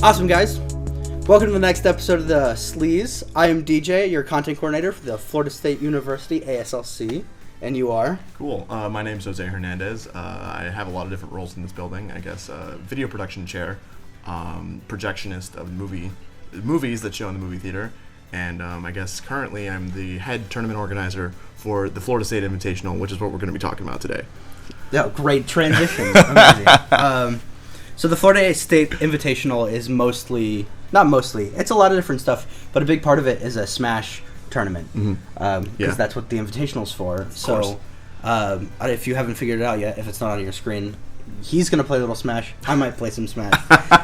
Awesome, guys. Welcome to the next episode of the Sleeze. I am DJ, your content coordinator for the Florida State University ASLC, and you are? Cool. My name's Jose Hernandez. I have a lot of different roles in this building. I guess video production chair, projectionist of movies that show in the movie theater, and I guess currently I'm the head tournament organizer for the Florida State Invitational, which is what we're going to be talking about today. Yeah, great transition. Amazing. So the Florida State Invitational is it's a lot of different stuff, but a big part of it is a Smash tournament, because that's what the Invitational's for. So if you haven't figured it out yet, if it's not on your screen, he's going to play a little Smash. I might play some Smash.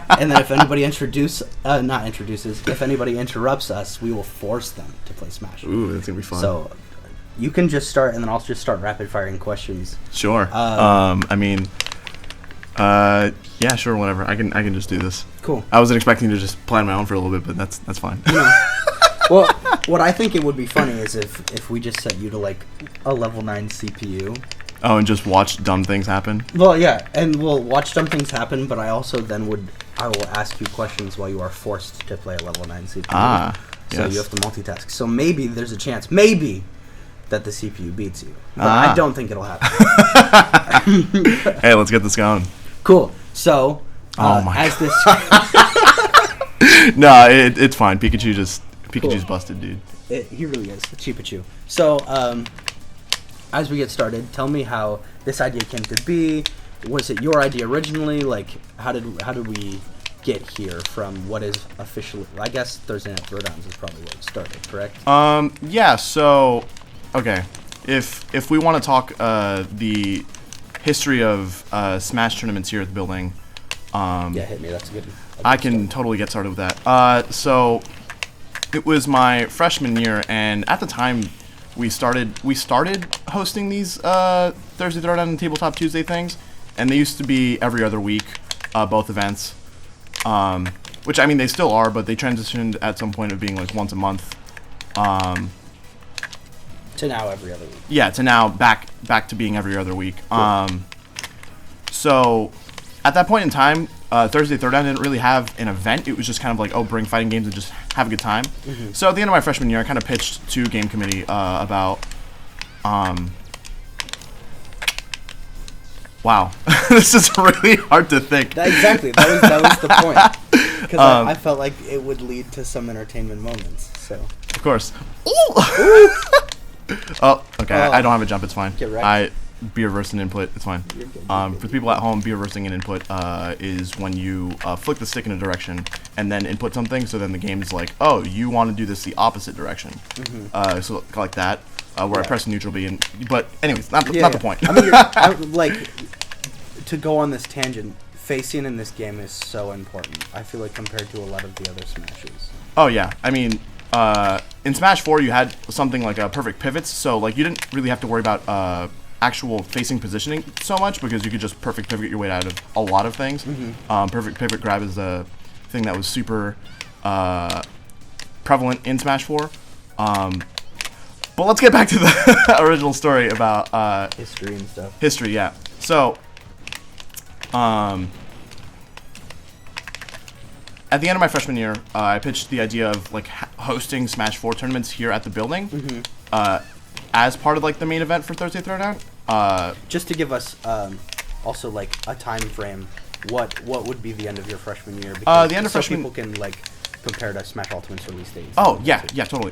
And then if anybody if anybody interrupts us, we will force them to play Smash. Ooh, that's going to be fun. So you can just start, and then I'll just start rapid-firing questions. Sure. Yeah, sure, whatever. I can just do this. Cool. I wasn't expecting to just plan my own for a little bit, but that's fine. Well, what I think it would be funny is if we just set you to like a level 9 CPU. Oh, and just watch dumb things happen? Well, yeah, and we'll watch dumb things happen, but I also then I will ask you questions while you are forced to play a level 9 CPU. So yes. you have to multitask. So maybe there's a chance, that the CPU beats you. But I don't think it'll happen. Hey, let's get this going. Cool. So, it's fine. Pikachu's Cool. busted, dude. He really is. Cheepachu. So, as we get started, tell me how this idea came to be. Was it your idea originally? Like, how did we get here from what is officially? I guess Thursday Night Throwdowns is probably where it started, correct? Yeah. So, okay, if we want to talk the history of Smash tournaments here at the building, hit me. That's a good. I can totally get started with that. So it was my freshman year, and at the time we started hosting these Thursday Throwdown and Tabletop Tuesday things, and they used to be every other week, both events, which I mean they still are, but they transitioned at some point of being like once a month. To now every other week. Yeah, to now back to being every other week. Cool. So at that point in time, Thursday Throwdown didn't really have an event. It was just kind of like, bring fighting games and just have a good time. Mm-hmm. So at the end of my freshman year, I kind of pitched to game committee about, wow, this is really hard to think. Exactly, that was the point. Because I felt like it would lead to some entertainment moments. So of course. Ooh. Oh, okay. I don't have a jump. It's fine. Get wrecked. Be reversing input. It's fine. You're good. For the people at home, be reversing an input is when you flick the stick in a direction and then input something. So then the game's like, oh, you want to do this the opposite direction. Mm-hmm. So like that, where I press neutral B. But anyways, not the point. I mean, like, to go on this tangent, facing in this game is so important. I feel like compared to a lot of the other Smashes. Oh yeah. I mean, in Smash 4, you had something like perfect pivots, so like you didn't really have to worry about actual facing positioning so much because you could just perfect pivot your way out of a lot of things. Mm-hmm. Perfect pivot grab is a thing that was super prevalent in Smash 4. But let's get back to the original story about history and stuff. History, yeah. So, at the end of my freshman year, I pitched the idea of like hosting Smash 4 tournaments here at the building, as part of like the main event for Thursday Throwdown. Just to give us also like a time frame, what would be the end of your freshman year? Because the end of so freshman people can like compare to Smash Ultimate's release dates. Oh yeah, totally.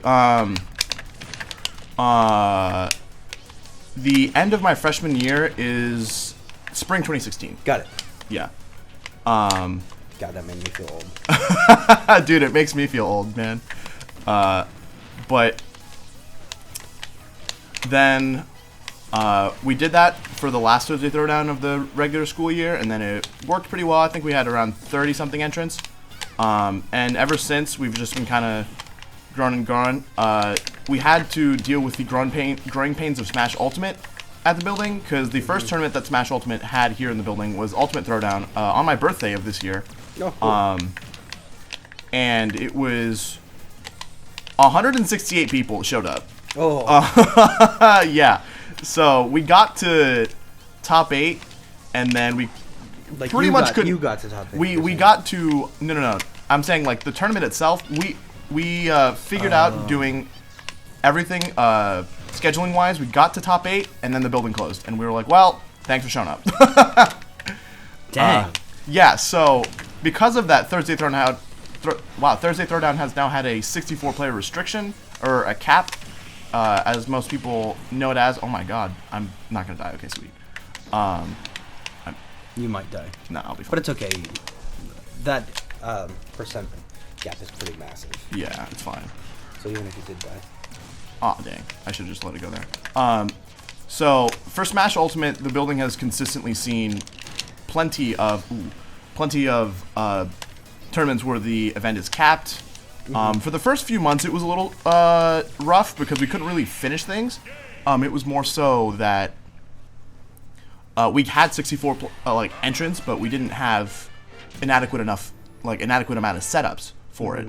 The end of my freshman year is spring 2016. Got it. Yeah. God, that made me feel old. Dude, it makes me feel old, man. But then we did that for the last Thursday Throwdown of the regular school year, and then it worked pretty well. I think we had around 30-something entrants. And ever since, we've just been kind of growing. We had to deal with the growing pains of Smash Ultimate at the building, because the first tournament that Smash Ultimate had here in the building was Ultimate Throwdown on my birthday of this year. Oh, cool. And it was 168 people showed up. Oh. Yeah. So we got to top 8, and then we Like pretty much couldn't. You got to top 8. We got to no. I'm saying like the tournament itself. We figured out doing everything scheduling wise. We got to top 8, and then the building closed, and we were like, well, thanks for showing up. Dang. Yeah. So because of that, Thursday Throwdown. Thursday Throwdown has now had a 64-player restriction or a cap, as most people know it as. Oh my God, I'm not gonna die. Okay, sweet. You might die. No, I'll be fine. But it's okay. That percent gap is pretty massive. Yeah, it's fine. So even if you did die. Aw, dang. I should just let it go there. So for Smash Ultimate, the building has consistently seen plenty of tournaments where the event is capped. For the first few months, it was a little rough because we couldn't really finish things. It was more so that we had 64 entrants, but we didn't have an adequate amount of setups for it.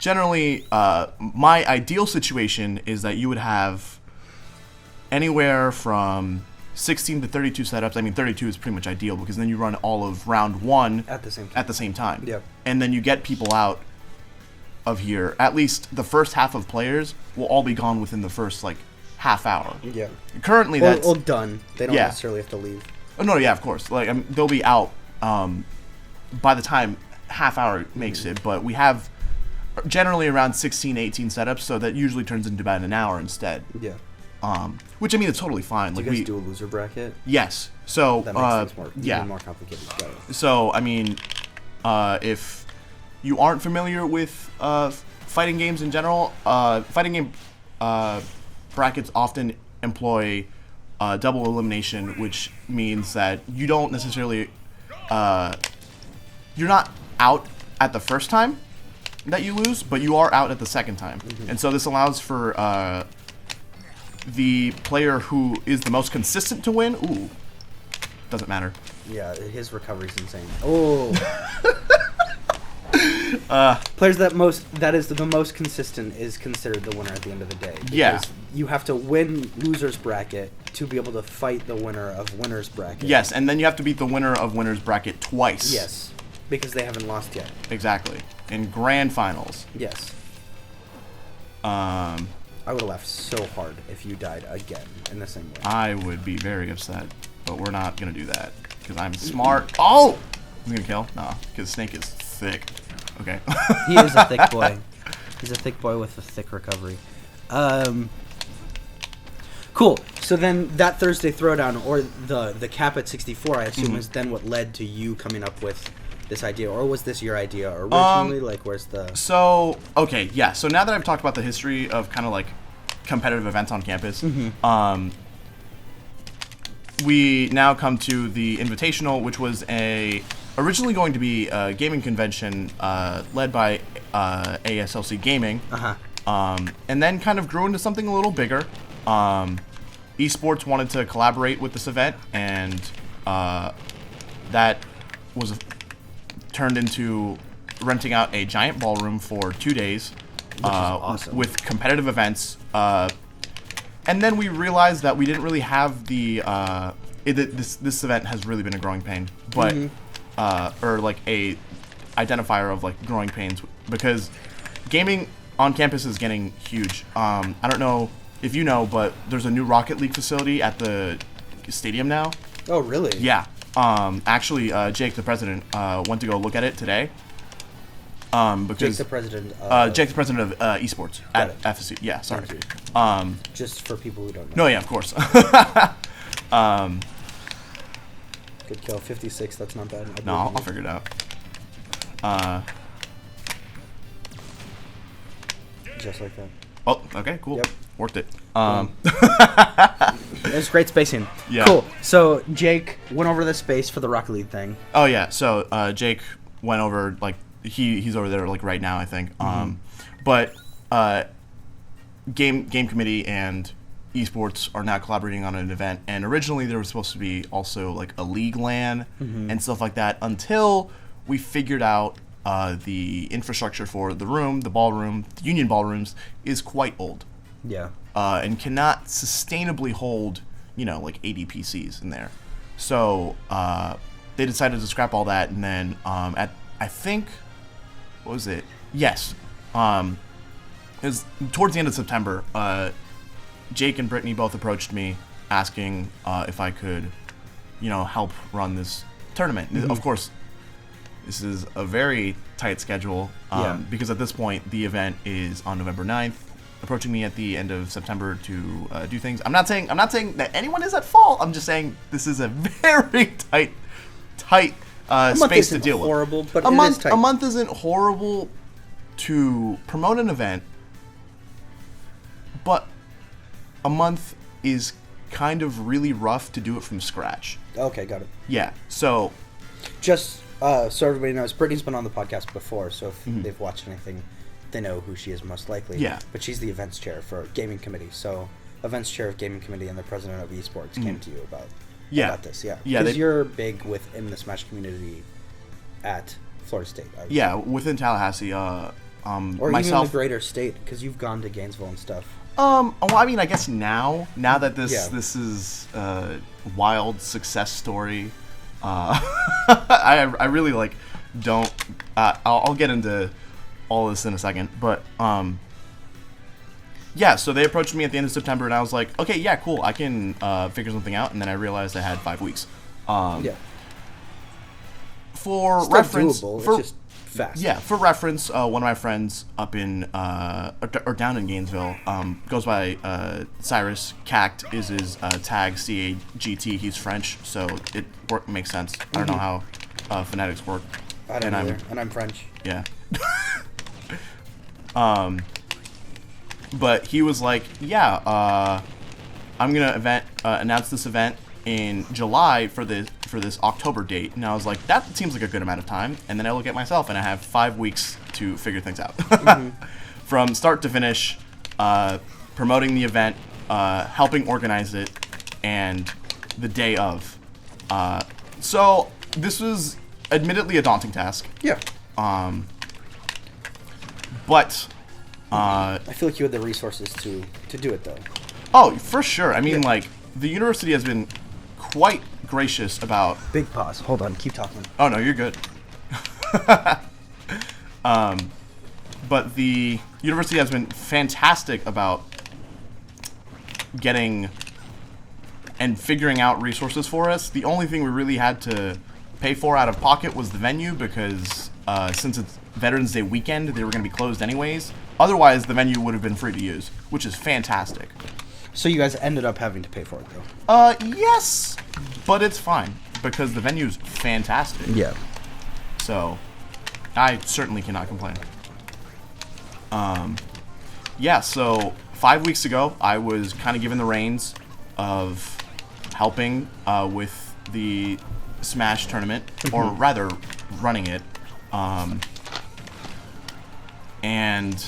Generally, my ideal situation is that you would have anywhere from 16 to 32 setups. I mean, 32 is pretty much ideal because then you run all of round 1 at the same time. Yep. And then you get people out of here. At least the first half of players will all be gone within the first half hour. Yeah. Currently, that's all done. They don't necessarily have to leave. Oh no, yeah, of course. They'll be out by the time half hour makes it. But we have generally around 16, 18 setups, so that usually turns into about an hour instead. Yeah. Which I mean, it's totally fine. Do you guys do a loser bracket? Yes. So that makes things even more complicated. So I mean, if you aren't familiar with fighting games in general, fighting game brackets often employ double elimination, which means that you don't necessarily you're not out at the first time that you lose, but you are out at the second time. And so this allows for the player who is the most consistent to win. Ooh, doesn't matter. Yeah, his recovery's insane. Oh. Players that is the most consistent is considered the winner at the end of the day. Yeah. You have to win loser's bracket to be able to fight the winner of winner's bracket. Yes, and then you have to beat the winner of winner's bracket twice. Yes, because they haven't lost yet. Exactly. In grand finals. Yes. I would have laughed so hard if you died again in the same way. I would be very upset, but we're not going to do that because I'm smart. Oh! I'm going to kill? No, because Snake is thick. Okay. He is a thick boy. He's a thick boy with a thick recovery. Cool. So then that Thursday Throwdown, or the cap at 64, I assume, is then what led to you coming up with this idea, or was this your idea originally? Where's the... So, okay, yeah. So now that I've talked about the history of kind of competitive events on campus, we now come to the Invitational, which was originally going to be a gaming convention led by ASLC Gaming, and then kind of grew into something a little bigger. Esports wanted to collaborate with this event, and that was turned into renting out a giant ballroom for 2 days awesome. with competitive events. And then we realized that we didn't really have this event has really been a growing pain, but or a identifier of growing pains, because gaming on campus is getting huge. I don't know if you know, but there's a new Rocket League facility at the stadium now. Oh, really? Yeah. Actually, Jake, the president, went to go look at it today. Because Jake, the president of esports at FSU. Yeah, sorry. Just for people who don't know. No, yeah, of course. Good kill. 56. That's not bad. No, I'll figure it out. Just like that. Oh, okay, cool. Yep. Worked it. It's great spacing. Yeah. Cool. So Jake went over the space for the Rocket League thing. Oh yeah. So Jake went over he's over there right now, I think. But game committee and esports are now collaborating on an event, and originally there was supposed to be also a league LAN and stuff like that, until we figured out the infrastructure for the room, the ballroom, the union ballrooms is quite old. Yeah. And cannot sustainably hold 80 PCs in there. So they decided to scrap all that, and then at I think, what was it? Yes, it was towards the end of September. Jake and Brittany both approached me asking if I could, help run this tournament. Mm-hmm. Of course, this is a very tight schedule because at this point the event is on November 9th. Approaching me at the end of September to do things. I'm not saying that anyone is at fault. I'm just saying this is a very tight space to deal horrible, with. But a month, is tight. A month isn't horrible to promote an event, but a month is kind of really rough to do it from scratch. Okay, got it. Yeah. So, just so everybody knows, Brittany's been on the podcast before, so if they've watched anything, they know who she is most likely. Yeah. But she's the events chair for gaming committee. So, events chair of gaming committee and the president of esports came to you about this. Yeah. Yeah. Because you're big within the Smash community at Florida State. Yeah, within Tallahassee. Or myself, even the greater state, because you've gone to Gainesville and stuff. Well, I mean, I guess now that this is a wild success story, I really don't. I'll get into all this in a second, but yeah. So they approached me at the end of September, and I was like, okay, yeah, cool, I can figure something out. And then I realized I had 5 weeks. For Still reference, doable, it's just fast. Yeah, for reference, one of my friends up in or down in Gainesville goes by Cyrus. Cact is his tag, CAGT. He's French, so it makes sense. I don't know how phonetics work. I don't either, and I'm French. Yeah. But he was like, yeah, I'm gonna announce this event in July for this October date. And I was like, that seems like a good amount of time. And then I look at myself and I have 5 weeks to figure things out. From start to finish, promoting the event, helping organize it, and the day of. So this was admittedly a daunting task. Yeah. But I feel like you had the resources to do it, though. Oh, for sure. I mean, the university has been quite gracious about... Big pause. Hold on. Keep talking. Oh, no, you're good. But the university has been fantastic about getting and figuring out resources for us. The only thing we really had to pay for out of pocket was the venue, because since it's Veterans Day weekend, they were going to be closed anyways. Otherwise, the venue would have been free to use, which is fantastic. So you guys ended up having to pay for it, though? Yes, but it's fine, because the venue's fantastic. Yeah. So, I certainly cannot complain. Yeah, so 5 weeks ago, I was kind of given the reins of helping with the Smash tournament, or rather, running it. And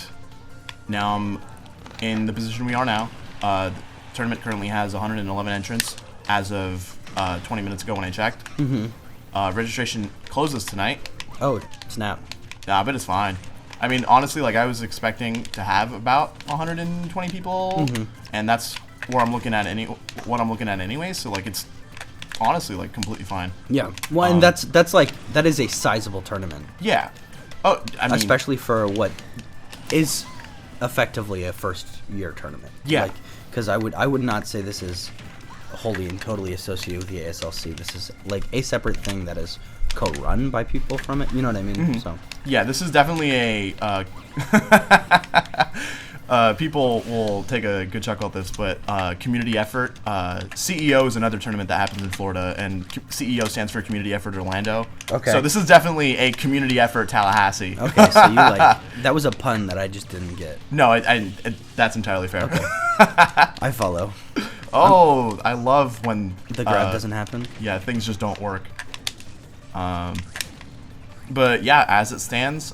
now I'm in the position we are now. The tournament currently has 111 entrants as of 20 minutes ago when I checked. Registration closes tonight. Oh, snap. Nah, but it's fine. I mean, honestly, I was expecting to have about 120 people, and that's where I'm looking at what I'm looking at anyway. So it's honestly completely fine. Yeah. Well, and that is a sizable tournament. Yeah. Oh, I mean, especially for what is effectively a first year tournament. Yeah. Because I would not say this is wholly and totally associated with the ASLC. This is a separate thing that is co-run by people from it. You know what I mean? So yeah, this is definitely a people will take a good chuckle at this, but community effort. CEO is another tournament that happens in Florida, and CEO stands for Community Effort Orlando. Okay. So this is definitely a community effort Tallahassee. Okay, so you that was a pun that I just didn't get. No, that's entirely fair. Okay. I follow. Oh, I love when the grab doesn't happen. Yeah, things just don't work. But yeah, as it stands,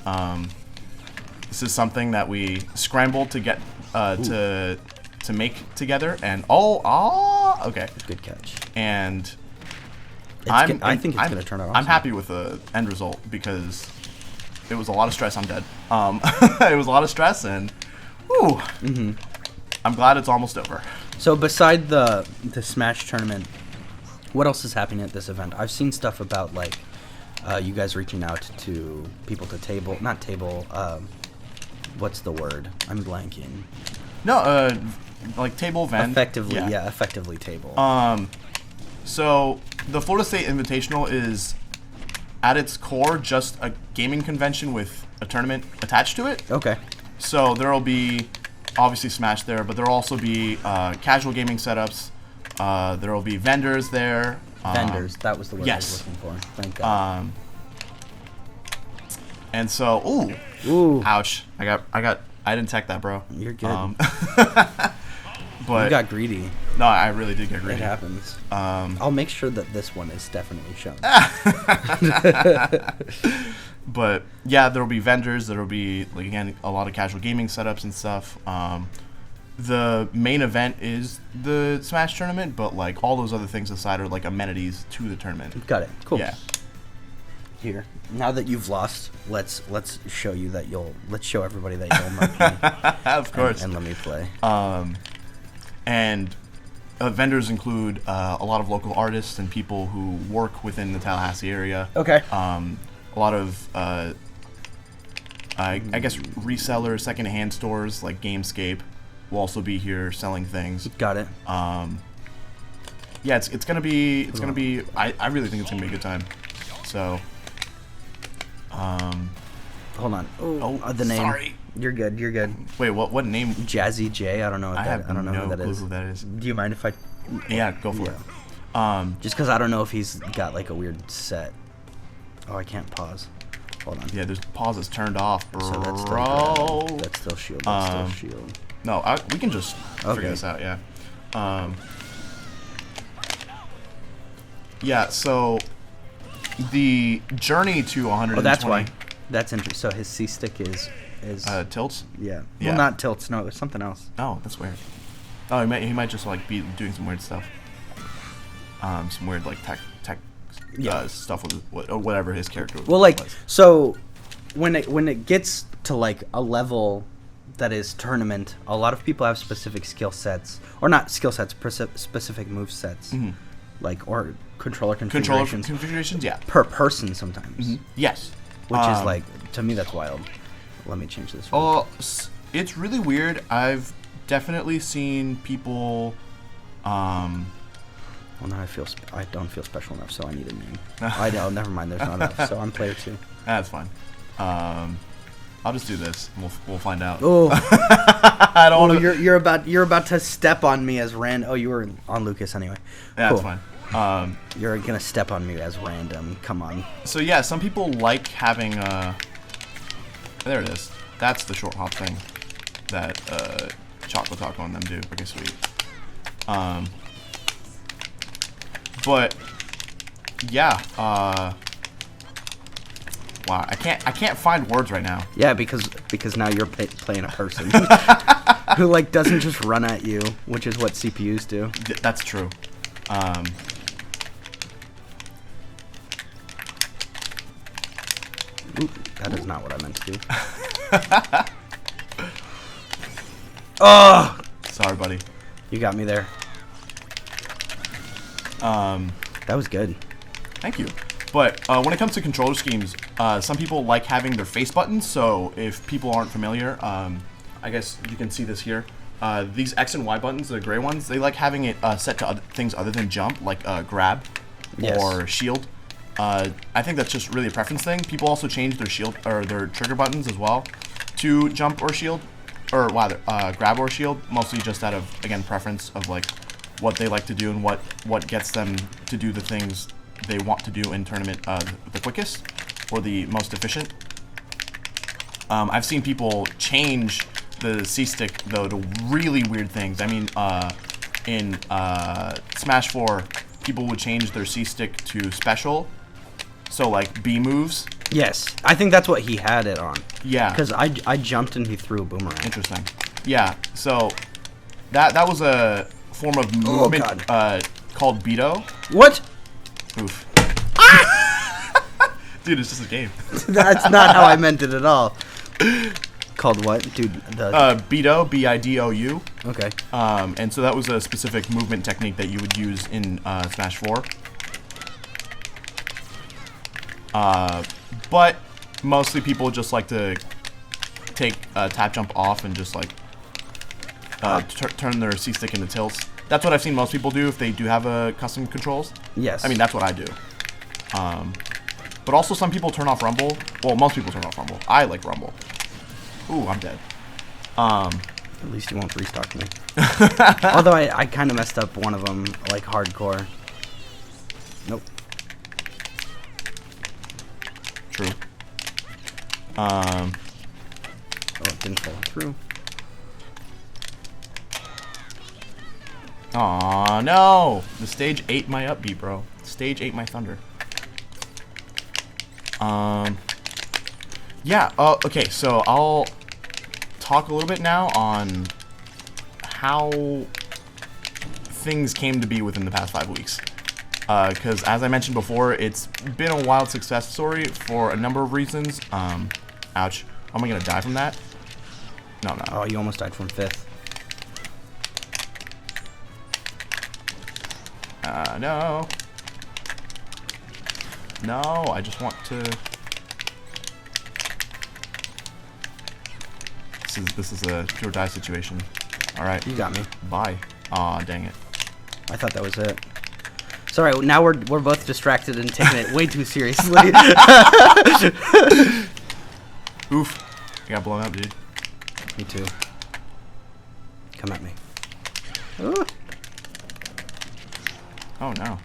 this is something that we scrambled to get to make together, and okay, good catch. And I think it's gonna turn out awesome. I'm happy with the end result, because it was a lot of stress. I'm dead. It was a lot of stress, and I'm glad it's almost over. So beside the Smash tournament, What else is happening at this event? I've seen stuff about like you guys reaching out to people to not table. What's the word? I'm blanking. No, like table event. Effectively, yeah, effectively table. So the Florida State Invitational is, at its core, just a gaming convention with a tournament attached to it. Okay. So there will be, obviously, Smash there, but there will also be casual gaming setups. There will be vendors there. Vendors, that was the word I was looking for. Thank God. And so, ooh, ouch! I didn't tech that, bro. You're good. But you got greedy. No, I really did get greedy. It happens. I'll make sure that this one is definitely shown. But yeah, there will be vendors. There will be, like, again, a lot of casual gaming setups and stuff. The main event is the Smash tournament, but like all those other things aside are like amenities to the tournament. Got it. Cool. Yeah. Here, now that you've lost, let's show you that let's show everybody that you'll mark me. Of course. And let me play. And vendors include a lot of local artists and people who work within the Tallahassee area. Okay. A lot of I guess resellers, secondhand stores like Gamescape will also be here selling things. Got it. Yeah, it's gonna be I really think it's gonna be a good time. So hold on. The name. Sorry. You're good. You're good. Wait, what name? Jazzy J. I don't know. I don't know who that clue is. who that is. Do you mind if I? Yeah, go for it. Just because I don't know if he's got like a weird set. Oh, I can't pause. Hold on. Yeah, there's pause is turned off, bro. So that's still shield. That's still shield. No, we can just figure this out. Yeah. Yeah. So the journey to 120. Oh, that's why. That's interesting. So his C stick is tilts. Yeah. Yeah. Well, not tilts. No, there's something else. Oh, that's weird. Oh, he might just like be doing some weird stuff. Some weird like tech stuff with whatever his character. Well, like was. So, when it gets to like a level that is tournament, a lot of people have specific skill sets, or not skill sets, specific move sets, like or controller configurations. Yeah, per person sometimes. Yes, which is like, to me that's wild. Let me change this. Oh, it's really weird. I've definitely seen people. Well, now I don't feel special enough, so I need a name. I know. Never mind. There's not enough. So I'm player 2. That's fine. I'll just do this. And we'll find out. Oh, I don't want to. You're about to step on me as random. Oh, you were on Lucas anyway. Yeah, cool. That's fine. You're gonna step on me as random. Come on. So yeah, some people like having. There it is. That's the short hop thing that Chocolate Taco and them do. Pretty sweet. But yeah, wow, I can't find words right now. Yeah, because now you're playing a person who like doesn't just run at you, which is what CPUs do. That's true. Ooh, that is not what I meant to do. Oh, sorry, buddy. You got me there. That was good. Thank you. But when it comes to controller schemes, some people like having their face buttons. So if people aren't familiar, I guess you can see this here. These X and Y buttons, the gray ones, they like having it set to things other than jump, like grab or shield. I think that's just really a preference thing. People also change their shield or their trigger buttons as well to jump or shield, or rather grab or shield, mostly just out of, again, preference of like what they like to do and what gets them to do the things they want to do in tournament the quickest or the most efficient. I've seen people change the C-stick though to really weird things. I mean, in Smash 4, people would change their C-stick to special, so like B moves. Yes, I think that's what he had it on. Yeah, because I jumped and he threw a boomerang. Interesting. Yeah, so that was a form of movement called Beto. What? Oof. Dude, it's just a game. That's not how I meant it at all. Called what, dude? Beto, B-I-D-O-U. Okay. And so that was a specific movement technique that you would use in Smash 4. But mostly people just like to take tap jump off and just like turn their C stick into tilts. That's what I've seen most people do if they do have custom controls. Yes. I mean, that's what I do. But also some people turn off rumble. Well, most people turn off rumble. I like rumble. Ooh, I'm dead. At least you won't restock me. Although I kind of messed up one of them, like hardcore. Nope. True. Oh, it didn't fall through. Aw, no! The stage ate my upbeat, bro. Stage ate my thunder. Yeah, okay, so I'll talk a little bit now on how things came to be within the past 5 weeks. Because as I mentioned before, it's been a wild success story for a number of reasons. Ouch. Am I gonna die from that? No, no. Oh, you almost died from 5th. No. No, I just want to... This is a do or die situation. Alright. You got me. Bye. Aw, dang it. I thought that was it. Sorry, now we're both distracted and taking it way too seriously. Oof. I got blown up, dude. Me too. Come at me. Ooh. Oh, no.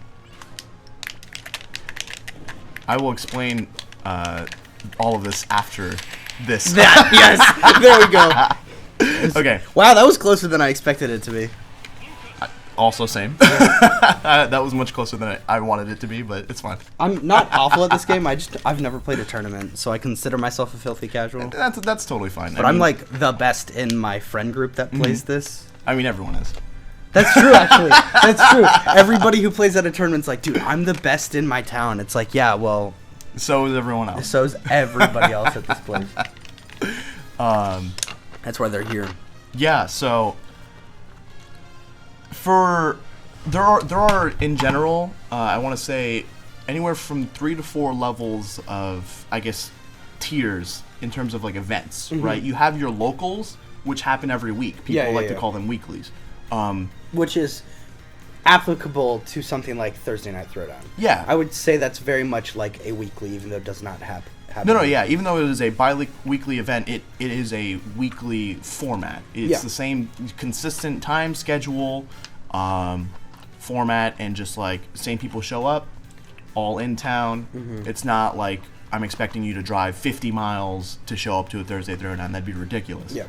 I will explain all of this after this. That, yes! There we go. Okay. Wow, that was closer than I expected it to be. Also same. That was much closer than I wanted it to be, but it's fine. I'm not awful at this game. I've never played a tournament, so I consider myself a filthy casual. That's totally fine. But I'm like the best in my friend group that plays this. I mean, everyone is. That's true, actually. That's true. Everybody who plays at a tournament's like, dude, I'm the best in my town. It's like, yeah, well... So is everyone else. So is everybody else at this place. That's why they're here. Yeah, so... There are in general, I want to say, anywhere from 3 to 4 levels of, I guess, tiers in terms of, like, events, right? You have your locals, which happen every week. People like to call them weeklies. Which is applicable to something like Thursday Night Throwdown. Yeah. I would say that's very much like a weekly, even though it does not happen. No, yeah. Even though it is a bi-weekly event, it is a weekly format. It's the same consistent time schedule, format, and just like same people show up, all in town. It's not like I'm expecting you to drive 50 miles to show up to a Thursday Throwdown. That'd be ridiculous. Yeah.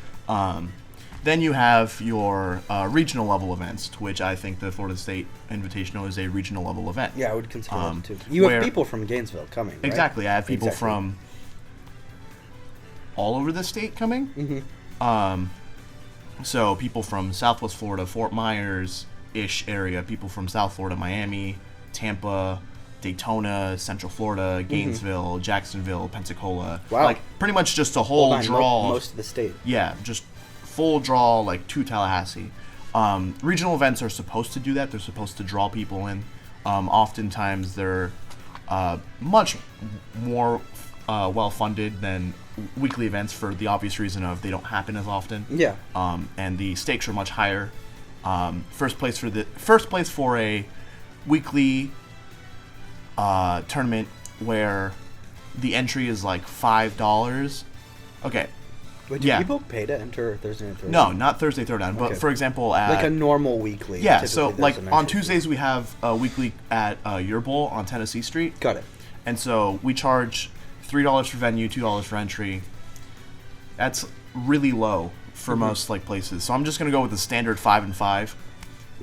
Then you have your regional level events, to which I think the Florida State Invitational is a regional level event. Yeah, I would consider that too. You have people from Gainesville coming, right? Exactly. I have people from all over the state coming. So people from Southwest Florida, Fort Myers-ish area, people from South Florida, Miami, Tampa, Daytona, Central Florida, Gainesville, Jacksonville, Pensacola. Wow. Like pretty much just a whole draw. Most of the state. Yeah, just full draw, like to Tallahassee. Regional events are supposed to do that. They're supposed to draw people in. Oftentimes they're much more well-funded than weekly events for the obvious reason of they don't happen as often. Yeah. And the stakes are much higher. First place for a weekly tournament where the entry is like $5. Okay. Wait, do people pay to enter Thursday Night Throwdown? No, not Thursday Throwdown, but for example like a normal weekly. Yeah, so like on Tuesdays we have a weekly at Your Bowl on Tennessee Street. Got it. And so we charge $3 for venue, $2 for entry. That's really low for most like places. So I'm just gonna go with the standard 5 and 5.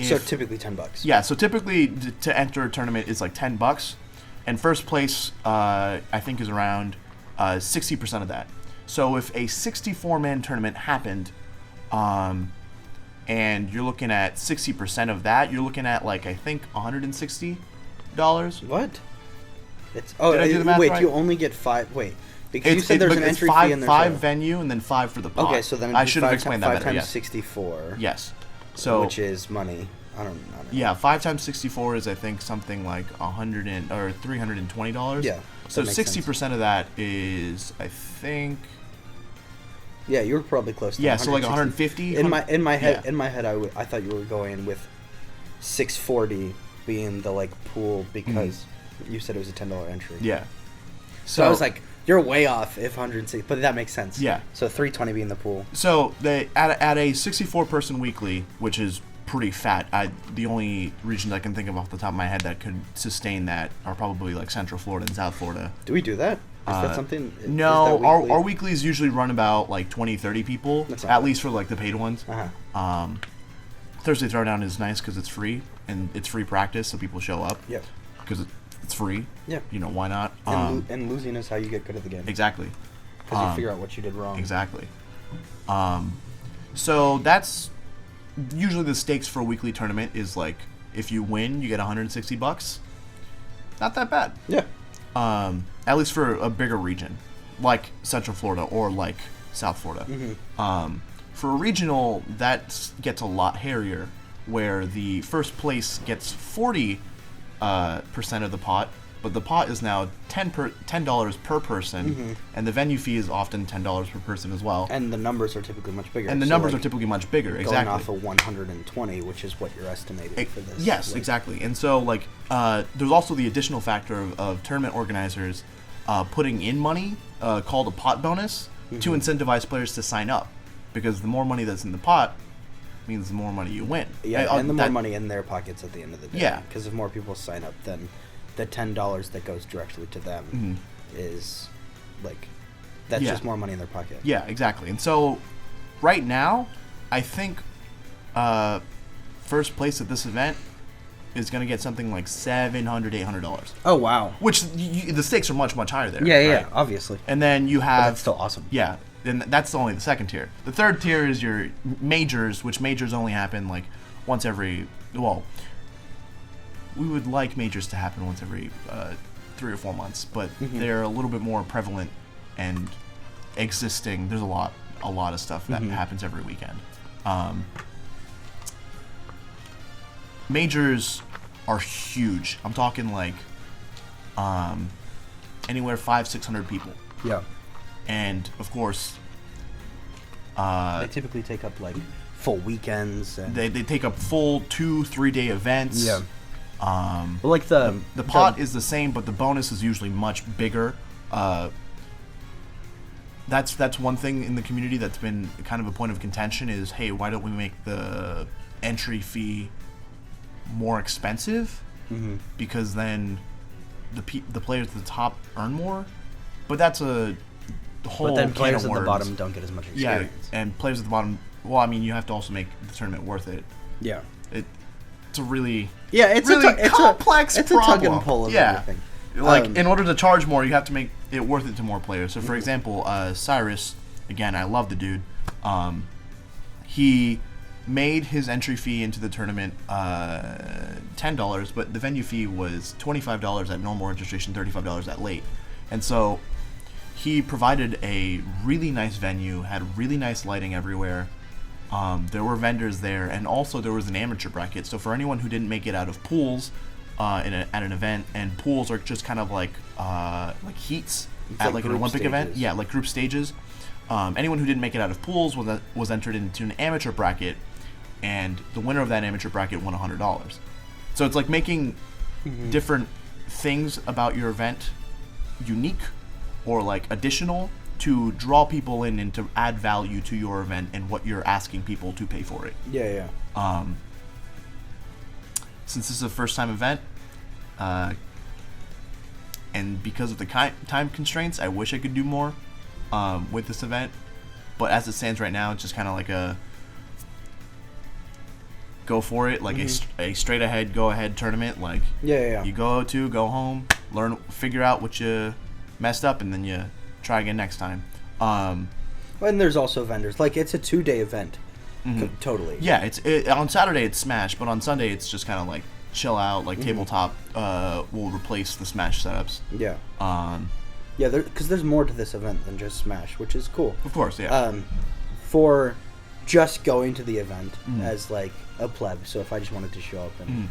So typically $10. Yeah, so typically to enter a tournament is like $10, and first place I think is around 60% of that. So if a 64-man tournament happened, and you're looking at 60% of that, you're looking at like I think $160. What? It's Did I do the math wait, right? you only get 5. Wait, because you said there's an entry fee and there's five venue and then 5 for the pot. Okay, so then I should have explained that 5 better. times Yes. 64. Yes. So which is money. I don't know. Yeah, 5 times 64 is I think something like $320. Yeah. So 60% of that is, I think. Yeah, you were probably close to. Yeah, so like 150. In my head, I thought you were going with 640 being the like pool because you said it was a $10 entry. Yeah. So I was like, you're way off if 160, but that makes sense. Yeah. So 320 being the pool. So they at a 64-person weekly, which is pretty fat. The only regions I can think of off the top of my head that could sustain that are probably like Central Florida and South Florida. Do we do that? Is that something? No, that weekly? our weeklies usually run about like 20, 30 people, at least for like the paid ones. Uh-huh. Thursday Throwdown is nice because it's free, and it's free practice, so people show up. Yeah. Because it's free. Yeah. You know, why not? And losing is how you get good at the game. Exactly. Because you figure out what you did wrong. Exactly. So that's usually the stakes for a weekly tournament is like, if you win, you get $160. Not that bad. Yeah. At least for a bigger region, like Central Florida or like South Florida. Mm-hmm. For a regional, that gets a lot hairier, where the first place gets 40% of the pot, but the pot is now $10 per person, and the venue fee is often $10 per person as well. And the numbers are typically much bigger. And the numbers are typically much bigger, exactly. Going off of 120, which is what you're estimating for this. Yes, exactly. And so, like, there's also the additional factor of tournament organizers putting in money, called a pot bonus, to incentivize players to sign up. Because the more money that's in the pot means the more money you win. Yeah, and the more money in their pockets at the end of the day. Yeah. Because if more people sign up, then the $10 that goes directly to them is, like, that's just more money in their pocket. Yeah, exactly. And so, right now, I think first place at this event is going to get something like $700, $800. Oh, wow. Which, the stakes are much, much higher there. Yeah, right? Obviously. And then you have... But that's still awesome. Yeah. And that's only the second tier. The third tier is your majors, which majors only happen like once every... Well, we would like majors to happen once every 3 or 4 months, but they're a little bit more prevalent and existing. There's a lot of stuff that happens every weekend. Majors are huge. I'm talking like anywhere 500-600 people. Yeah. And of course, they typically take up like full weekends. And they take up full 2-3 day events. Yeah. Well, like the pot is the same, but the bonus is usually much bigger. That's one thing in the community that's been kind of a point of contention is, hey, why don't we make the entry fee more expensive? Because then the players at the top earn more. But that's a whole But then can players of at the worms. bottom don't get as much experience. Yeah, and players at the bottom, well, I mean, you have to also make the tournament worth it. Yeah. It's a really it's really a complex it's problem. a tug and pull of everything. Like, in order to charge more, you have to make it worth it to more players. So, for example, Cyrus, again, I love the dude. He made his entry fee into the tournament $10, but the venue fee was $25 at normal registration, $35 at late. And so he provided a really nice venue, had really nice lighting everywhere. There were vendors there, and also there was an amateur bracket. So for anyone who didn't make it out of pools at an event, and pools are just kind of like heats at like an Olympic event. Yeah, like group stages. Anyone who didn't make it out of pools was entered into an amateur bracket, and the winner of that amateur bracket won $100. So it's like making different things about your event unique or like additional to draw people in and to add value to your event and what you're asking people to pay for it. Yeah. Since this is a first time event, and because of the time constraints, I wish I could do more with this event. But as it stands right now, it's just kind of like a go for it, like a straight ahead, go ahead tournament. Like you go home, figure out what you messed up, and then you try again next time. And there's also vendors. Like, it's a 2-day event. Totally. Yeah, on Saturday it's Smash, but on Sunday it's just kind of like chill out, like tabletop will replace the Smash setups. Yeah. Yeah, because there's more to this event than just Smash, which is cool. Of course, yeah. For just going to the event as like a pleb, so if I just wanted to show up and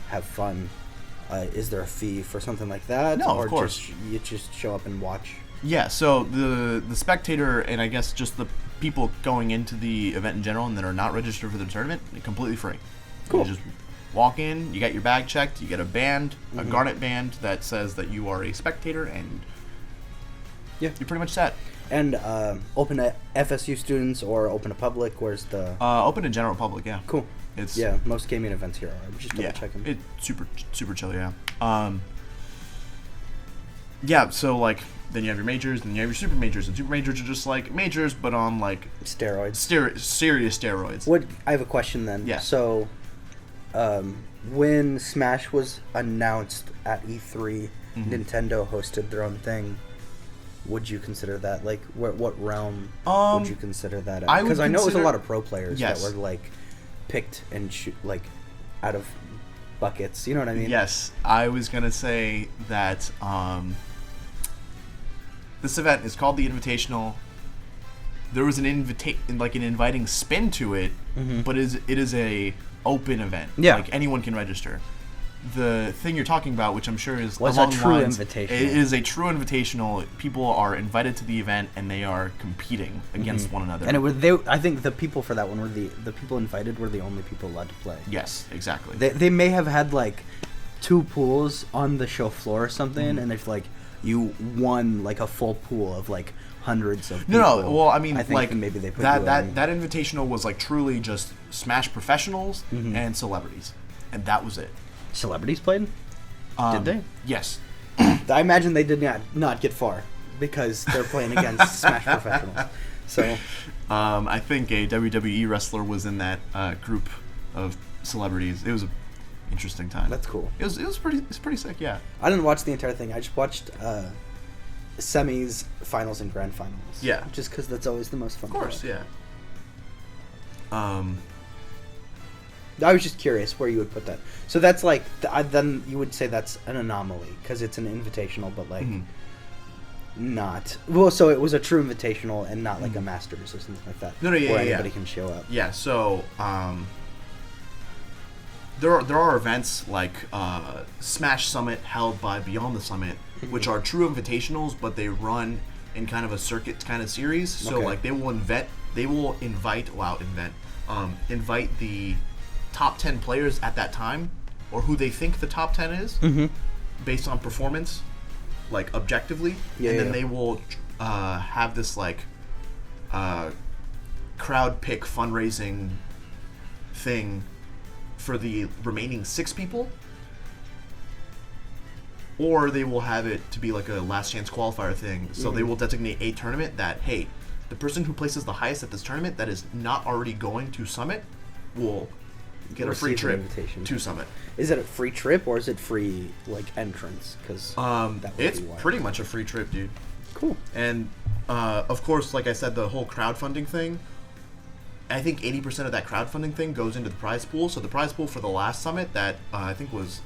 have fun, Is there a fee for something like that? No, or of course. You just show up and watch? Yeah, so the spectator and I guess just the people going into the event in general and that are not registered for the tournament, completely free. Cool. You just walk in, you get your bag checked, you get a band, a garnet band that says that you are a spectator, and you're pretty much set. And open to FSU students or open to public? Where's the... Open to general public, yeah. Cool. It's most gaming events here are. Just double checking. It's super chill, yeah. So like then you have your majors, then you have your super majors, and super majors are just like majors but on like steroids. Serious steroids. I have a question then. Yeah. So, when Smash was announced at E3, Nintendo hosted their own thing. Would you consider that like what realm would you consider that? Because I know it was a lot of pro players that were like picked and shoot like out of buckets. You know what I mean? Yes, I was gonna say that this event is called the Invitational. There was an inviting spin to it, but it is a open event. Yeah, like anyone can register. The thing you're talking about, which I'm sure is was a true invitational. It is a true invitational. People are invited to the event and they are competing against one another. And I think the people for that one were the people invited were the only people allowed to play. Yes, exactly. They may have had like 2 pools on the show floor or something, and if like you won like a full pool of like hundreds of people. No, well, I mean, I think like maybe they put that invitational was like truly just Smash professionals and celebrities, and that was it. Celebrities played? Did they? Yes. I imagine they did not get far because they're playing against Smash professionals. So, I think a WWE wrestler was in that group of celebrities. It was an interesting time. That's cool. It was pretty sick. Yeah. I didn't watch the entire thing. I just watched semis, finals, and grand finals. Yeah. Just because that's always the most fun. Of course. part. Yeah. I was just curious where you would put that. So that's like, then you would say that's an anomaly because it's an invitational, but like not. Well, so it was a true invitational and not like a Masters or something like that. No, where anybody can show up. Yeah. So there are events like Smash Summit held by Beyond the Summit, which are true invitationals, but they run in kind of a circuit kind of series. So like they will invite the top 10 players at that time, or who they think the top 10 is, based on performance, like objectively, and then they will have this like crowd pick fundraising thing for the remaining 6 people, or they will have it to be like a last chance qualifier thing. So they will designate a tournament that, hey, the person who places the highest at this tournament that is not already going to Summit will get a free trip to Summit. Is it a free trip or is it free like entrance? Because it's pretty much a free trip, dude. Cool. And of course, like I said, the whole crowdfunding thing, I think 80% of that crowdfunding thing goes into the prize pool. So the prize pool for the last Summit that I think was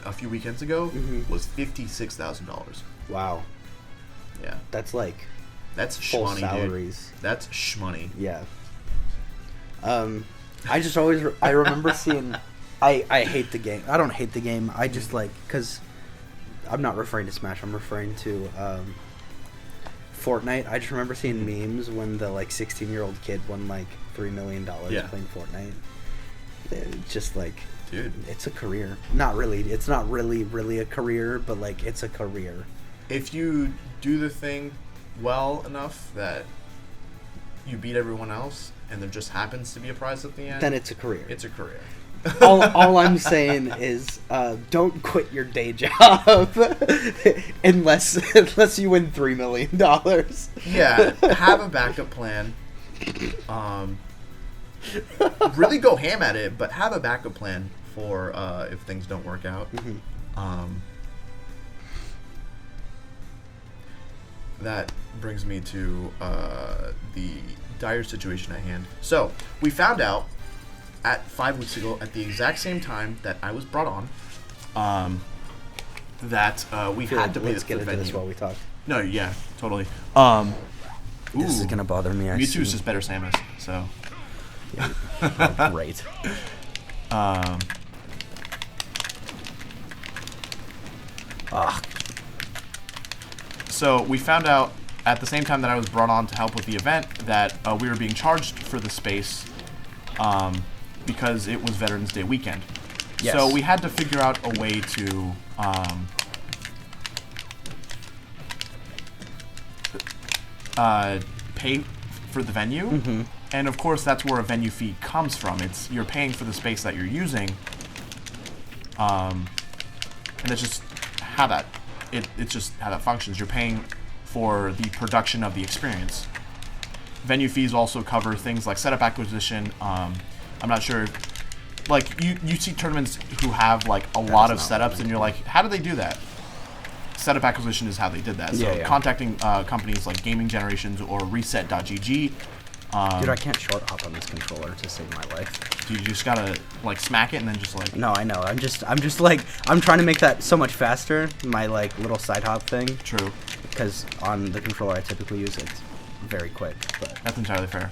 a few weekends ago was $56,000. Wow. Yeah. That's full shmoney, salaries. Dude. That's shmoney. Yeah. I just always I remember seeing. I hate the game. I don't hate the game. I just like because I'm not referring to Smash. I'm referring to Fortnite. I just remember seeing memes when the like 16-year-old kid won like $3 million playing Fortnite. It's just like, dude, it's a career. Not really. It's not really a career, but like it's a career. If you do the thing well enough that you beat everyone else, and there just happens to be a prize at the end, then it's a career. It's a career. all I'm saying is don't quit your day job unless you win $3 million. Yeah, have a backup plan. Really go ham at it, but have a backup plan for if things don't work out. That brings me to the dire situation at hand. So, we found out 5 weeks ago, at the exact same time that I was brought on, that we had to pay Let's get into this while we talk. No, yeah, totally. This is gonna bother me. Mewtwo is just better Samus, so. Oh, great. Ugh. So we found out at the same time that I was brought on to help with the event that we were being charged for the space because it was Veterans Day weekend. Yes. So we had to figure out a way to pay for the venue. Mm-hmm. And of course, that's where a venue fee comes from. It's you're paying for the space that you're using, and that's just how that it's just how that functions. You're paying for the production of the experience. Venue fees also cover things like setup acquisition. I'm not sure, like you see tournaments who have like a lot of setups, and you're like, how do they do that? Setup acquisition is how they did that. So contacting companies like Gaming Generations or Reset.gg. Dude, I can't short hop on this controller to save my life. Dude, you just gotta like smack it and then just like. No, I know. I'm just like I'm trying to make that so much faster. My like little side hop thing. True. Because on the controller I typically use it's very quick. But that's entirely fair.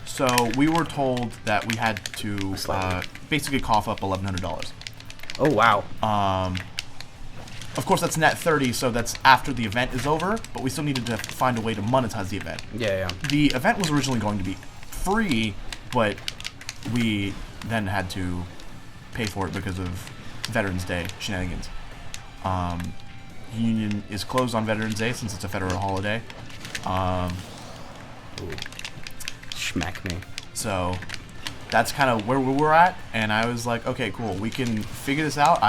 So we were told that we had to basically cough up $1,100. Oh wow. Of course, that's net 30, so that's after the event is over, but we still needed to find a way to monetize the event. Yeah. The event was originally going to be free, but we then had to pay for it because of Veterans Day shenanigans. Union is closed on Veterans Day since it's a federal holiday. Schmack me. So that's kind of where we were at, and I was like, okay, cool, we can figure this out.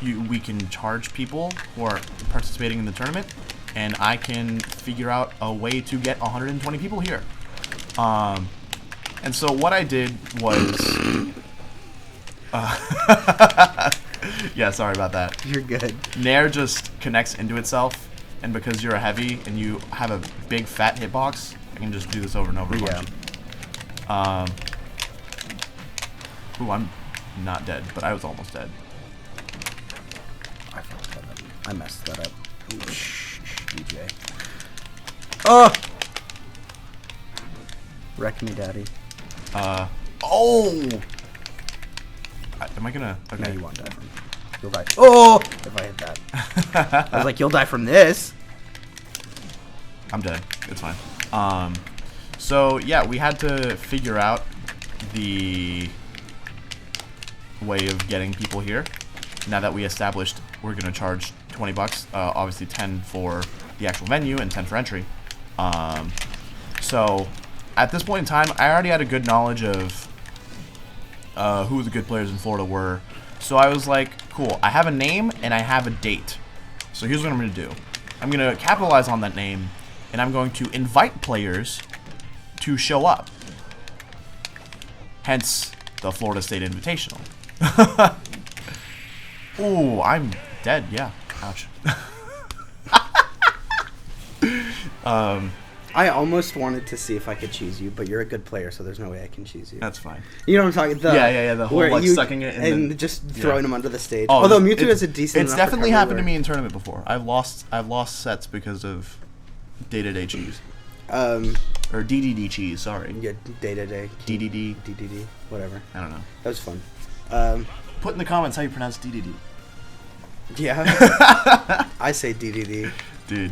We can charge people who are participating in the tournament, and I can figure out a way to get 120 people here. And so what I did was, yeah, sorry about that. You're good. Nair just connects into itself, and because you're a heavy and you have a big fat hitbox, I can just do this over and over again. Ooh, I'm not dead, but I was almost dead. I fucked that up. I messed that up. Ooh, DJ. Oh! Wreck me, daddy. Oh! Am I gonna... Okay. No, you won't die from it. You'll die. Oh! If I hit that. I was like, you'll die from this. I'm dead. It's fine. So, yeah, we had to figure out the way of getting people here. Now that we established we're going to charge $20, obviously 10 for the actual venue and 10 for entry. So at this point in time, I already had a good knowledge of who the good players in Florida were. So I was like, cool, I have a name and I have a date. So here's what I'm going to do. I'm going to capitalize on that name, and I'm going to invite players to show up. Hence the Florida State Invitational. Ooh, I'm dead. Yeah. Ouch. I almost wanted to see if I could cheese you, but you're a good player, so there's no way I can cheese you. That's fine. You know what I'm talking? Yeah. The whole like sucking it and then, just throwing them under the stage. Oh, although Mewtwo is a decent. It's definitely happened to me in tournament before. I've lost sets because of day-to-day cheese. Or DDD cheese. Sorry. Yeah, day-to-day. DDD, whatever. I don't know. That was fun. Put in the comments how you pronounce DDD. Yeah. I say DDD. Dude,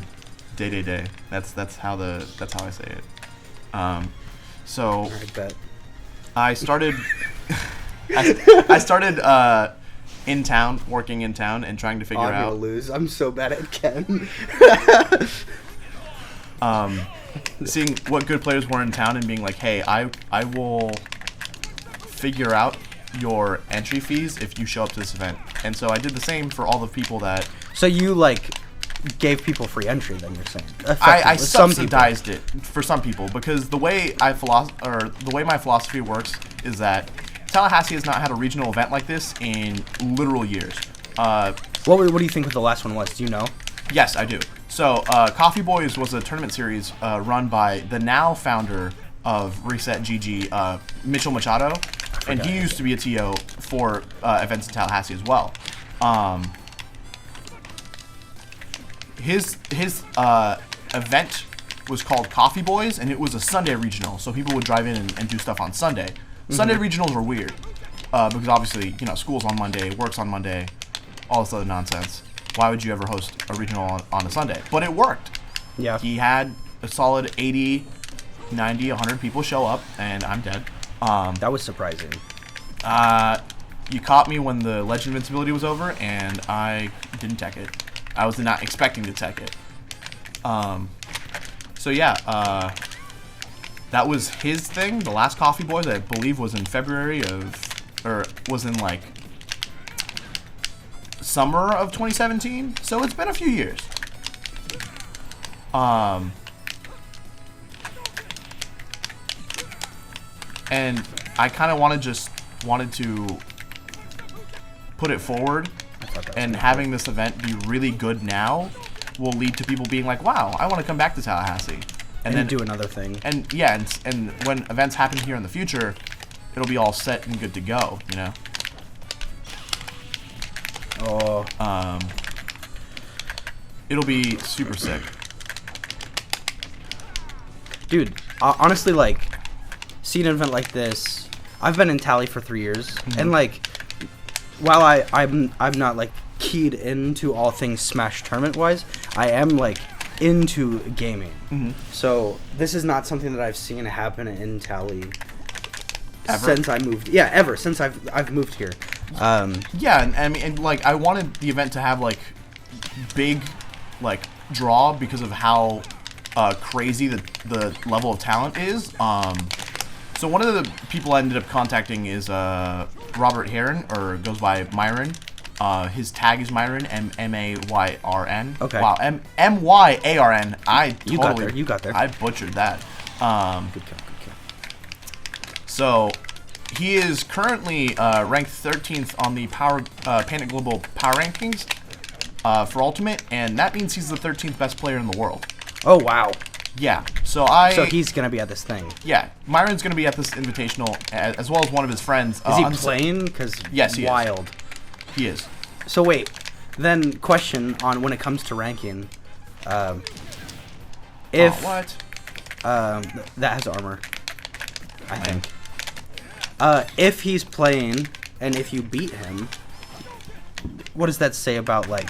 day. That's how I say it. So I bet. I started in town, working in town, and trying to figure out. I'm gonna lose. I'm so bad at Ken. Seeing what good players were in town and being like, hey, I will figure out your entry fees if you show up to this event. And so I did the same for all the people that... So you, like, gave people free entry, then you're saying? I subsidized it for some people, because the way my philosophy works is that Tallahassee has not had a regional event like this in literal years. What do you think the last one was? Do you know? Yes, I do. So, Coffee Boys was a tournament series run by the now founder of Reset GG, Mitchell Machado, and he used to be a TO for events in Tallahassee as well. His event was called Coffee Boys, and it was a Sunday regional, so people would drive in and do stuff on Sunday. Mm-hmm. Sunday regionals are weird because obviously, school's on Monday, work's on Monday. all this other nonsense. Why would you ever host a regional on a Sunday? But it worked. Yeah. He had a solid 80, 90, 100 people show up, and I'm dead. That was surprising. You caught me when the Legend Invincibility was over, and I didn't tech it. I was not expecting to tech it. So yeah, that was his thing. The last Coffee Boys, I believe, was in February was in like summer of 2017. So it's been a few years. And I kind of wanted to put it forward, and having this event be really good now will lead to people being like, wow, I want to come back to Tallahassee. And then do another thing. And yeah, and when events happen here in the future, it'll be all set and good to go, you know? Oh. It'll be super sick. Dude, honestly, like, seeing an event like this, I've been in Tally for 3 years, and like, while I'm not like keyed into all things Smash tournament wise, I am like into gaming. So this is not something that I've seen happen in Tally since I moved. Yeah, ever since I've moved here. Yeah, and I mean, and like, I wanted the event to have like big like draw because of how crazy the level of talent is. So one of the people I ended up contacting is Robert Heron, or goes by Myron. His tag is Myron, M-A-Y-R-N. Okay. Wow, M-Y-A-R-N. You got there. I butchered that. Good kill. So he is currently ranked 13th on the Panic Global Power Rankings for Ultimate, and that means he's the 13th best player in the world. Oh, wow. Yeah, so he's gonna be at this thing. Yeah, Myron's gonna be at this Invitational, as well as one of his friends. Is he playing? Because yes, he wild. Is. He is. So wait, then question on when it comes to ranking, if what? That has armor, I think. If he's playing and if you beat him, what does that say about like?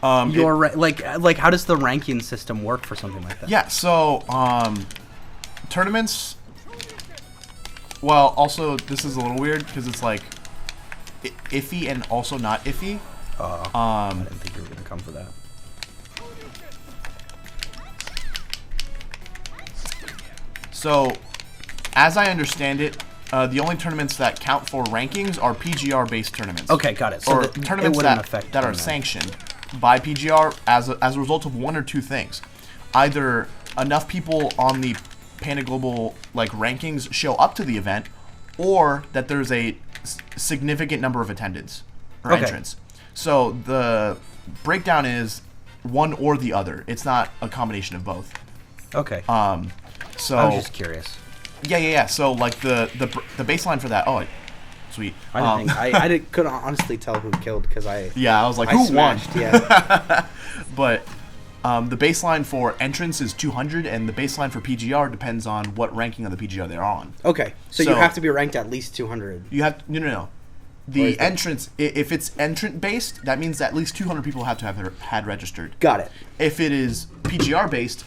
Like how does the ranking system work for something like that? Yeah, so tournaments. Well, also this is a little weird because it's like iffy and also not iffy. I didn't think you were gonna come for that. So, as I understand it, the only tournaments that count for rankings are PGR-based tournaments. Okay, got it. So or tournaments that are sanctioned by PGR as a result of one or two things. Either enough people on the Panic Global like rankings show up to the event, or that there's a significant number of attendance or entrants. So the breakdown is one or the other. It's not a combination of both. Okay. So I was just curious. Yeah. So like the baseline for that. Oh, sweet. I couldn't honestly tell who killed because I. Yeah, I was like, who smashed, won? Yeah. But the baseline for entrance is 200, and the baseline for PGR depends on what ranking of the PGR they're on. Okay, so you have to be ranked at least 200. You have no. The entrance, if it's entrant based, that means at least 200 people have to have had registered. Got it. If it is PGR based,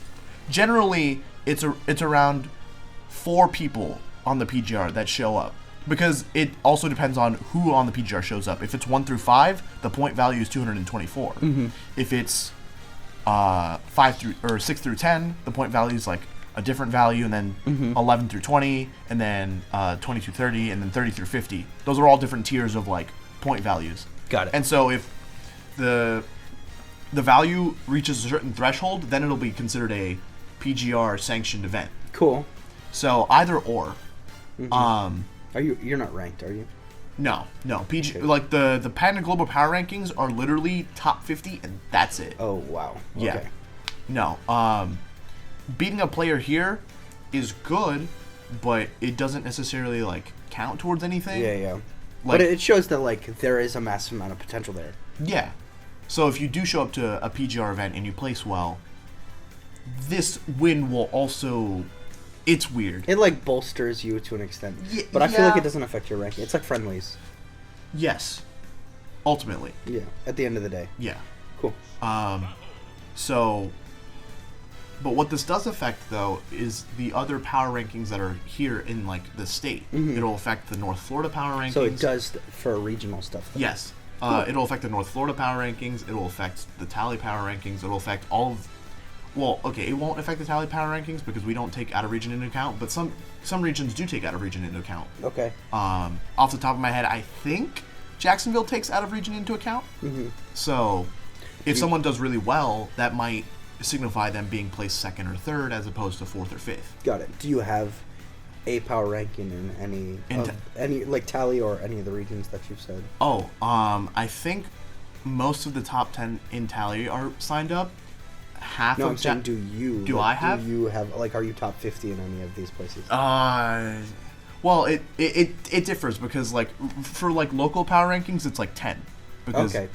generally it's around 4 people on the PGR that show up, because it also depends on who on the PGR shows up. If it's 1 through 5, the point value is 224. If it's 6 through 10, the point value is like a different value, and then 11 through 20, and then 20 through 30, and then 30 through 50. Those are all different tiers of like point values. Got it. And so if the value reaches a certain threshold, then it'll be considered a PGR sanctioned event. Cool. So either or. You're not ranked, are you? No. Like the Panic Global Power Rankings are literally top 50, and that's it. Oh wow. Yeah. Okay. No. Beating a player here is good, but it doesn't necessarily like count towards anything. Yeah. Like, but it shows that like there is a massive amount of potential there. Yeah. So if you do show up to a PGR event and you place well, this win will also. It's weird. It like bolsters you to an extent, but I feel like it doesn't affect your ranking. It's like friendlies. Yes. ultimately. Yeah, at the end of the day. Yeah. Cool. So, but what this does affect, though, is the other power rankings that are here in, like, the state. It'll affect the North Florida power rankings. So it does for regional stuff, though. Yes. It'll affect the North Florida power rankings. It'll affect the Tally power rankings. It'll affect all of... Well, okay, it won't affect the Tally power rankings because we don't take out-of-region into account, but some regions do take out-of-region into account. Okay. Off the top of my head, I think Jacksonville takes out-of-region into account. So, if someone does really well, that might signify them being placed second or third as opposed to fourth or fifth. Got it. Do you have a power ranking in any like Tally or any of the regions that you've said? Oh, I think most of the top 10 in Tally are signed up. Half no, of I'm saying, do you? Do I have? Do you have, like, are you top 50 in any of these places? Well, it differs because, like, for, like, local power rankings, it's, like, 10. Because okay.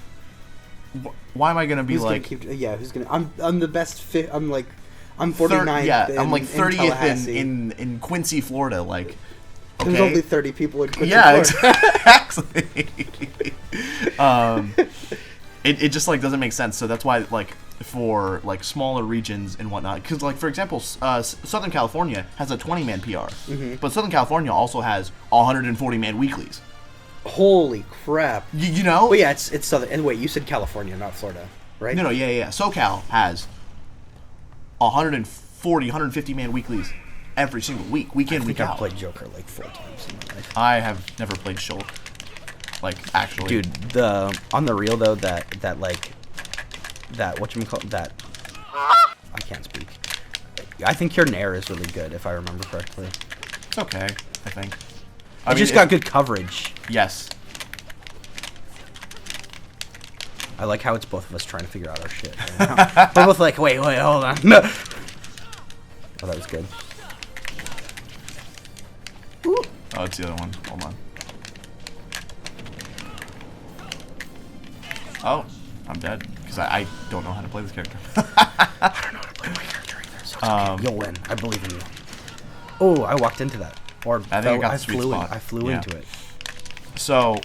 Why am I going to be, who's like... who's going to... I'm the best fit... I'm 49th yeah, in, I'm, like, 30th in Quincy, Florida, like... Okay. There's only 30 people in Quincy, Florida. Exactly. It just, like, doesn't make sense. So that's why, like, for, like, smaller regions and whatnot, because, like, for example, Southern California has a 20-man PR, but Southern California also has 140-man weeklies. Holy crap! You know? Well, yeah, it's Southern. And wait, you said California, not Florida, right? No, yeah. SoCal has 140, 150-man weeklies every single week, week in, week out. I've played Joker like 4 times in my life. I have never played Shulk. Like, actually. Dude, on the real though, that whatchamacallit, that I can't speak. I think your Nair is really good, if I remember correctly. It's okay, I think. I just got good coverage. Yes. I like how it's both of us trying to figure out our shit. We're both like, wait, hold on. No. Oh, that was good. Ooh. Oh, it's the other one. Hold on. Oh, I'm dead. Because I don't know how to play this character. I don't know how to play my character either, so it's okay. You'll win. I believe in you. Oh, I walked into that. Or I think I got the sweet spot. I flew into it. So,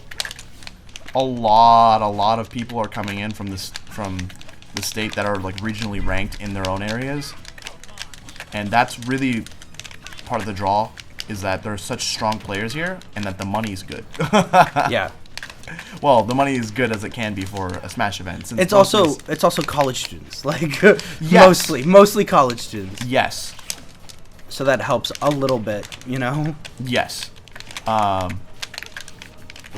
a lot of people are coming in from the state that are, like, regionally ranked in their own areas. And that's really part of the draw, is that there are such strong players here, and that the money's good. Yeah. Well, the money is good as it can be for a Smash event. It's also college students, like yes. mostly college students. Yes. So that helps a little bit, you know. Yes. Ooh,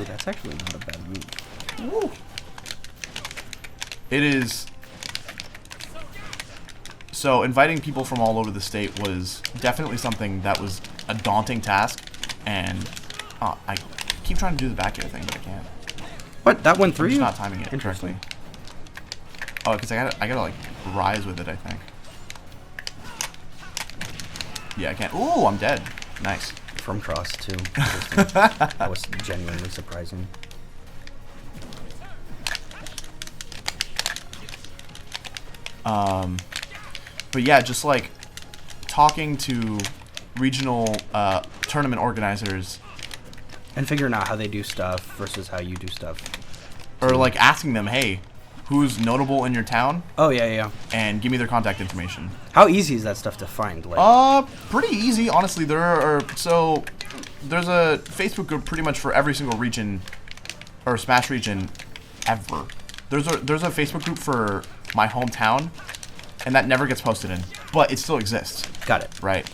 that's actually not a bad move. Woo. It is. So inviting people from all over the state was definitely something that was a daunting task, and I keep trying to do the back air thing, but I can't. What? That went through I'm you? just not timing it correctly. Oh, because I gotta like rise with it, I think. Yeah, I can't. Ooh, I'm dead. Nice. From cross too. That was genuinely surprising. But yeah, just like talking to regional tournament organizers and figuring out how they do stuff versus how you do stuff, or like asking them, hey, who's notable in your town? Oh yeah. And give me their contact information. How easy is that stuff to find? Like, pretty easy, honestly. There's a Facebook group pretty much for every single region or Smash region ever. There's a Facebook group for my hometown, and that never gets posted in, but it still exists. Got it. Right.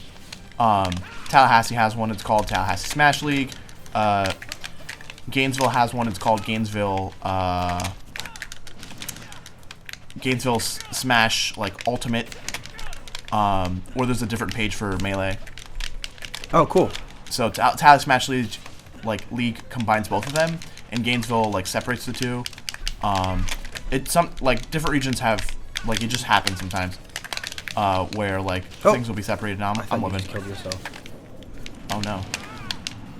Tallahassee has one. It's called Tallahassee Smash League. Gainesville has one. It's called Gainesville Smash like Ultimate. Or there's a different page for Melee. Oh, cool. So Tallahassee Smash League combines both of them, and Gainesville like separates the two. It's some like different regions have like it just happens sometimes. Where like things will be separated. Now I'm living. You killed yourself. Oh no.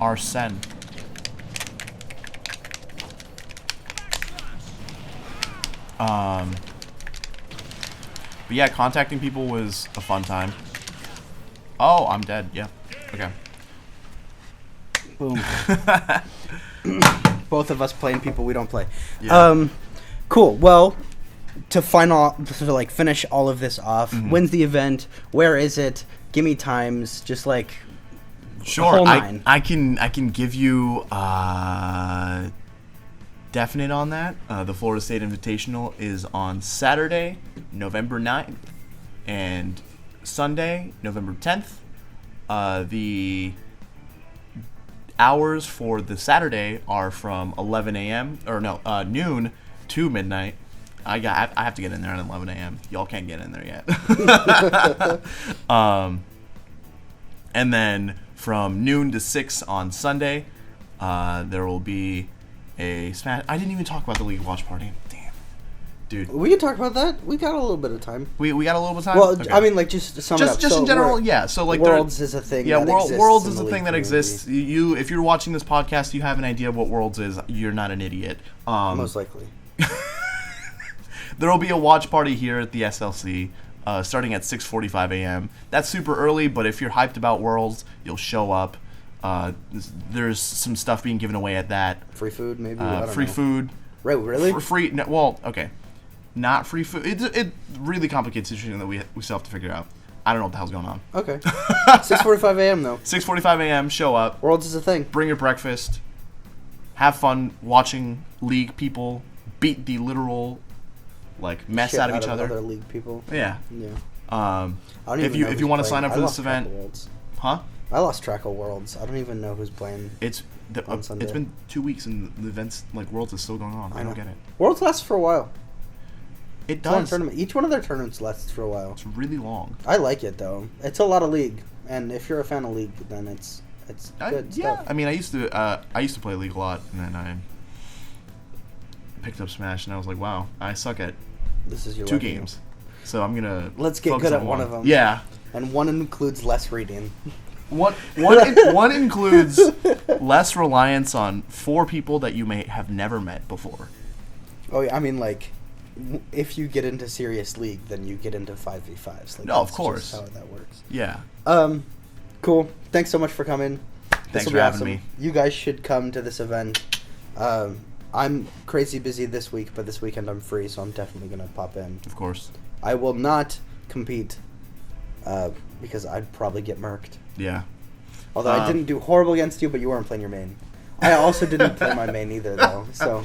Arsene. But yeah, contacting people was a fun time. Oh, I'm dead. Yeah. Okay. Boom. Both of us playing people we don't play. Yeah. Cool. Well, to finish all of this off, when's the event? Where is it? Give me times. Just like sure. whole nine. I can give you definite on that. The Florida State Invitational is on Saturday, November 9th, and Sunday, November 10th. The hours for the Saturday are from 11 a.m. Noon to midnight. I have to get in there at 11 a.m. Y'all can't get in there yet. And then from noon to 6 on Sunday, there will be a smash. I didn't even talk about the League watch party. Damn, dude. We can talk about that. We got a little bit of time. We got a little bit of time. Well, okay. I mean, like just sum it up. Just in general, yeah. So like Worlds is a thing. Yeah, that exists Worlds in is the a thing League that exists. community. If you're watching this podcast, you have an idea of what Worlds is. You're not an idiot. Most likely. There will be a watch party here at the SLC, starting at 6:45 a.m. That's super early, but if you're hyped about Worlds, you'll show up. There's some stuff being given away at that. Free food, maybe. I don't know. Food. Right? Really? Free. No, well, okay. Not free food. It really complicates the situation that we still have to figure out. I don't know what the hell's going on. Okay. 6:45 a.m. though. 6:45 a.m. Show up. Worlds is a thing. Bring your breakfast. Have fun watching League people beat the literal mess Shit out of each other. Other League people. Yeah. Yeah. I don't even know if you want to who's sign up playing. for this event, huh? I lost track of Worlds. I don't even know who's playing. It's Sunday. been 2 weeks and the events Worlds is still going on. I don't get it. Worlds lasts for a while. It It's a long does. tournament. Each one of their tournaments lasts for a while. It's really long. I like it though. It's a lot of League, and if you're a fan of League, then it's good Yeah. stuff. I mean, I used to play League a lot, and then I picked up Smash, and I was like, wow, I suck at This is your 2 weapon. games. So I'm gonna Let's get focus good on at one of them. Yeah. And one includes less reading. One includes less reliance on 4 people that you may have never met before. Oh yeah, I mean if you get into serious League, then you get into 5v5s. No, of that's course. just how that works. Yeah. Cool. Thanks so much for coming. Thanks for having me. You guys should come to this event. I'm crazy busy this week, but this weekend I'm free, so I'm definitely gonna pop in. Of course. I will not compete because I'd probably get murked. Yeah. Although I didn't do horrible against you, but you weren't playing your main. I also didn't play my main either, though. So,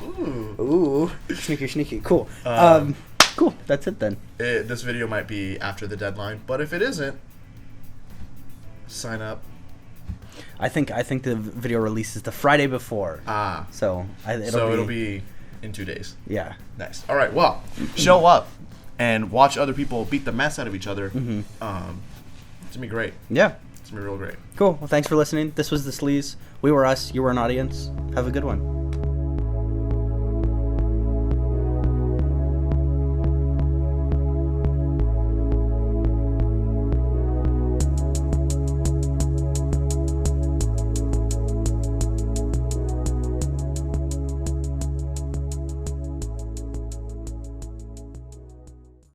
ooh, sneaky, cool. Cool. That's it then. This video might be after the deadline, but if it isn't, sign up. I think the video releases the Friday before. So it'll be in 2 days. Yeah. Nice. All right. Well, show up and watch other people beat the mess out of each other. Mm-hmm. It's gonna be great. Yeah. It's gonna be real great. Cool. Well, thanks for listening. This was the Sleeze. We were us. You were an audience. Have a good one.